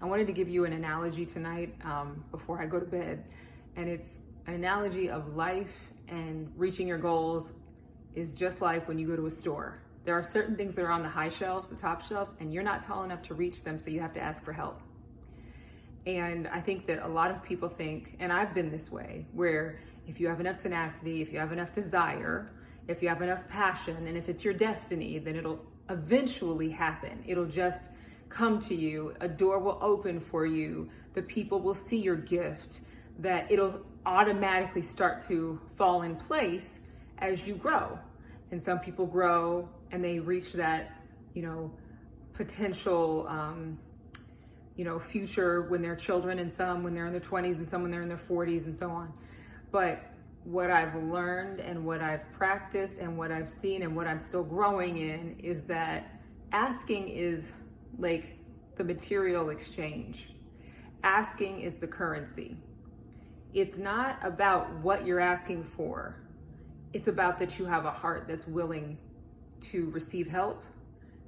I wanted to give you an analogy tonight before I go to bed. And it's an analogy of life and reaching your goals is just like when you go to a store. There are certain things that are on the high shelves, the top shelves, and you're not tall enough to reach them, so you have to ask for help. And I think that a lot of people think, and I've been this way, where if you have enough tenacity, if you have enough desire, if you have enough passion, and if it's your destiny, then it'll eventually happen. It'll just come to you. A door will open for you. The people will see your gift, that it'll automatically start to fall in place as you grow. And some people grow and they reach that, potential, future when they're children, and some when they're in their 20s, and some when they're in their 40s, and so on. But what I've learned and what I've practiced and what I've seen and what I'm still growing in is that asking is like the material exchange. Asking is the currency. It's not about what you're asking for. It's about that you have a heart that's willing to receive help,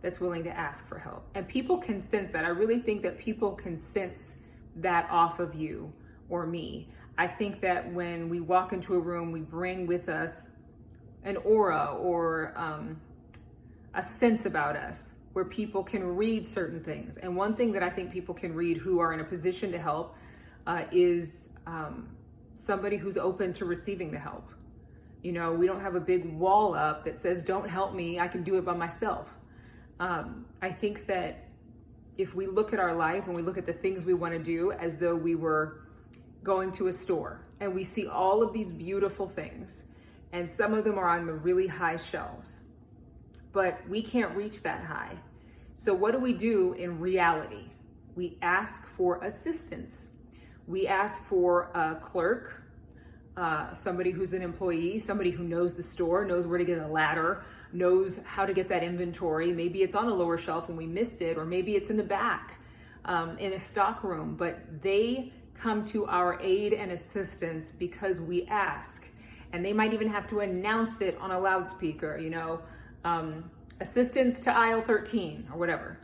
that's willing to ask for help. And people can sense that. I really think that people can sense that off of you or me. I think that when we walk into a room, we bring with us an aura or a sense about us where people can read certain things. And one thing that I think people can read who are in a position to help is somebody who's open to receiving the help. We don't have a big wall up that says, don't help me, I can do it by myself. I think that if we look at our life and we look at the things we want to do as though we were going to a store and we see all of these beautiful things, and some of them are on the really high shelves, but we can't reach that high. So what do we do in reality? We ask for assistance. We ask for a clerk, somebody who's an employee, somebody who knows the store, knows where to get a ladder, knows how to get that inventory. Maybe it's on a lower shelf and we missed it, or maybe it's in the back in a stock room, but they come to our aid and assistance because we ask. And they might even have to announce it on a loudspeaker, assistance to aisle 13 or whatever.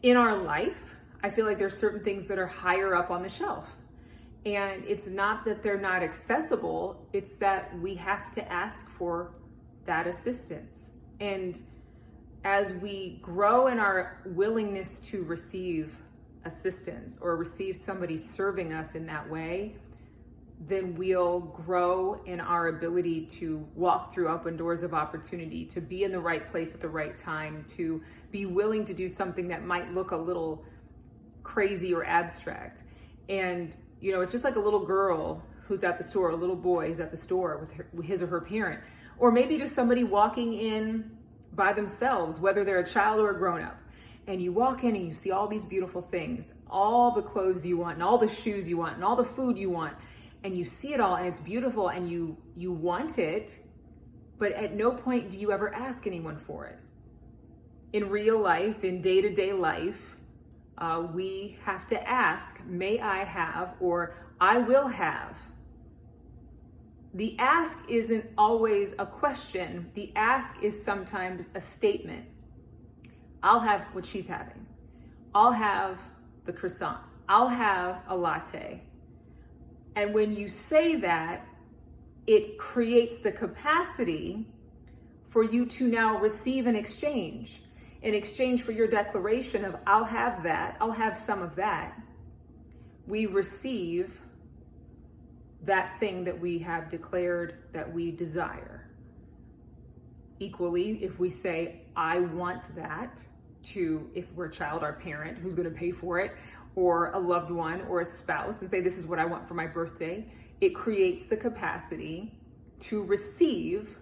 In our life, I feel like there's certain things that are higher up on the shelf. And it's not that they're not accessible, it's that we have to ask for that assistance. And as we grow in our willingness to receive assistance or receive somebody serving us in that way, then we'll grow in our ability to walk through open doors of opportunity, to be in the right place at the right time, to be willing to do something that might look a little crazy or abstract. And it's just like a little girl who's at the store, a little boy who's at the store with his or her parent, or maybe just somebody walking in by themselves, whether they're a child or a grown-up. And you walk in and you see all these beautiful things, all the clothes you want and all the shoes you want and all the food you want, and you see it all and it's beautiful and you want it, but at no point do you ever ask anyone for it. In real life, in day-to-day life, we have to ask, may I have, or I will have. The ask isn't always a question. The ask is sometimes a statement. I'll have what she's having. I'll have the croissant. I'll have a latte. And when you say that, it creates the capacity for you to now receive an exchange. In exchange for your declaration of, I'll have that, I'll have some of that, we receive that thing that we have declared that we desire. Equally, if we say, I want that, to, if we're a child, our parent who's going to pay for it, or a loved one or a spouse, and say, this is what I want for my birthday, it creates the capacity to receive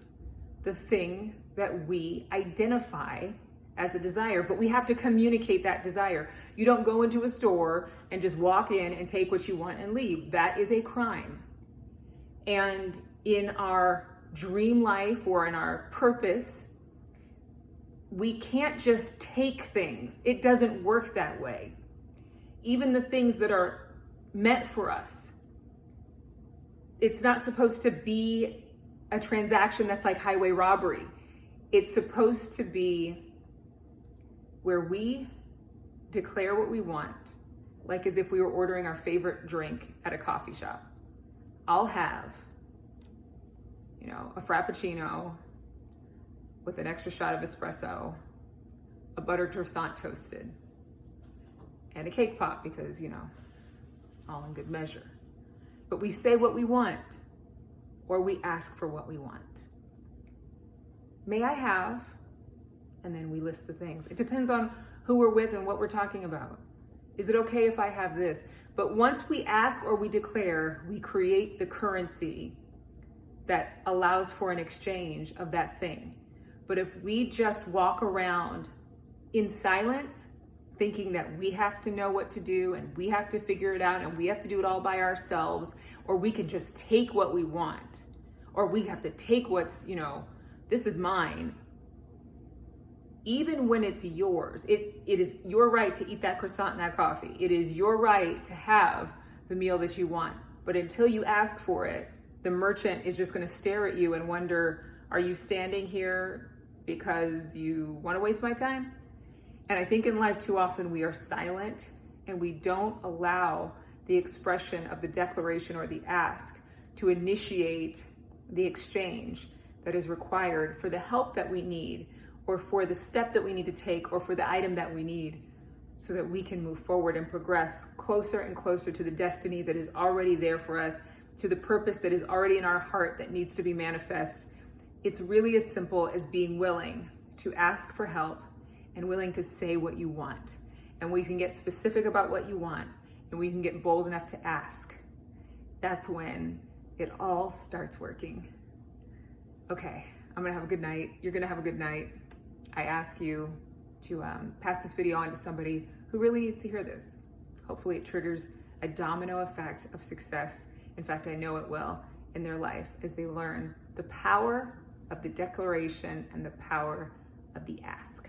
the thing that we identify as a desire. But we have to communicate that desire. You don't go into a store and just walk in and take what you want and leave. That is a crime. And in our dream life or in our purpose, we can't just take things. It doesn't work that way. Even the things that are meant for us, it's not supposed to be a transaction that's like highway robbery. It's supposed to be where we declare what we want, like as if we were ordering our favorite drink at a coffee shop. I'll have, a Frappuccino with an extra shot of espresso, a buttered croissant toasted, and a cake pop because, all in good measure. But we say what we want, or we ask for what we want. May I have? And then we list the things. It depends on who we're with and what we're talking about. Is it okay if I have this? But once we ask or we declare, we create the currency that allows for an exchange of that thing. But if we just walk around in silence, thinking that we have to know what to do and we have to figure it out and we have to do it all by ourselves, or we can just take what we want, or we have to take what's, this is mine. Even when it's yours, it is your right to eat that croissant and that coffee. It is your right to have the meal that you want. But until you ask for it, the merchant is just going to stare at you and wonder, are you standing here because you want to waste my time? And I think in life too often we are silent and we don't allow the expression of the declaration or the ask to initiate the exchange that is required for the help that we need, or for the step that we need to take, or for the item that we need, so that we can move forward and progress closer and closer to the destiny that is already there for us, to the purpose that is already in our heart that needs to be manifest. It's really as simple as being willing to ask for help and willing to say what you want. And we can get specific about what you want, and we can get bold enough to ask. That's when it all starts working. Okay, I'm gonna have a good night. You're gonna have a good night. I ask you to pass this video on to somebody who really needs to hear this. Hopefully it triggers a domino effect of success. In fact, I know it will in their life as they learn the power of the declaration and the power of the ask.